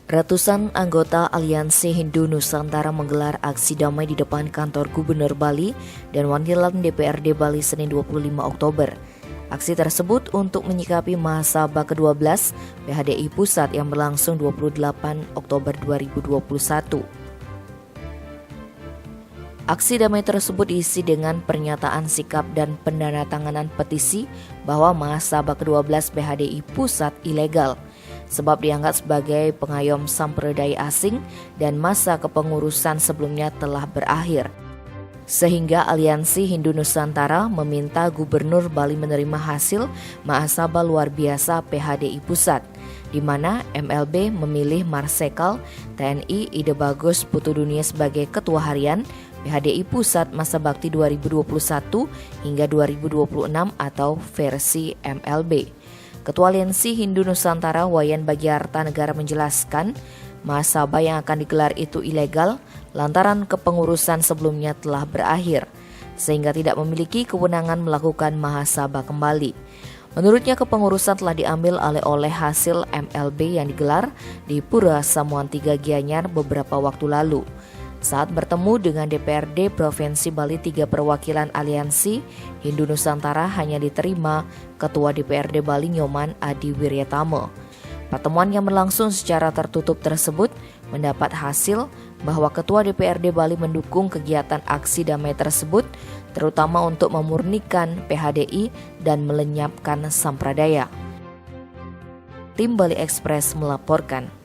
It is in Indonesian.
Ratusan anggota Aliansi Hindu Nusantara menggelar aksi damai di depan kantor Gubernur Bali dan Wakil DPRD Bali Senin 25 Oktober. Aksi tersebut untuk menyikapi Mahasabha ke-12 PHDI Pusat yang berlangsung 28 Oktober 2021. Aksi damai tersebut diisi dengan pernyataan sikap dan penandatanganan petisi bahwa Mahasabha ke-12 PHDI Pusat ilegal, sebab dianggap sebagai pengayom sampradaya asing dan masa kepengurusan sebelumnya telah berakhir. Sehingga Aliansi Hindu Nusantara meminta Gubernur Bali menerima hasil Mahasabha luar biasa PHDI Pusat, di mana MLB memilih Marsekal TNI Ide Bagus Putu Dunia sebagai Ketua Harian PHDI Pusat masa bakti 2021 hingga 2026 atau versi MLB. Ketua Aliansi Hindu Nusantara Wayan Bagiarta Negara menjelaskan, Mahasabha yang akan digelar itu ilegal lantaran kepengurusan sebelumnya telah berakhir, sehingga tidak memiliki kewenangan melakukan Mahasabha kembali. Menurutnya kepengurusan telah diambil oleh hasil MLB yang digelar di Pura Samuan 3 Gianyar beberapa waktu lalu. Saat bertemu dengan DPRD Provinsi Bali, 3 perwakilan Aliansi Hindu Nusantara hanya diterima Ketua DPRD Bali Nyoman Adi Wiryatama. Pertemuan yang berlangsung secara tertutup tersebut mendapat hasil bahwa Ketua DPRD Bali mendukung kegiatan aksi damai tersebut, terutama untuk memurnikan PHDI dan melenyapkan sampradaya. Tim Bali Express melaporkan.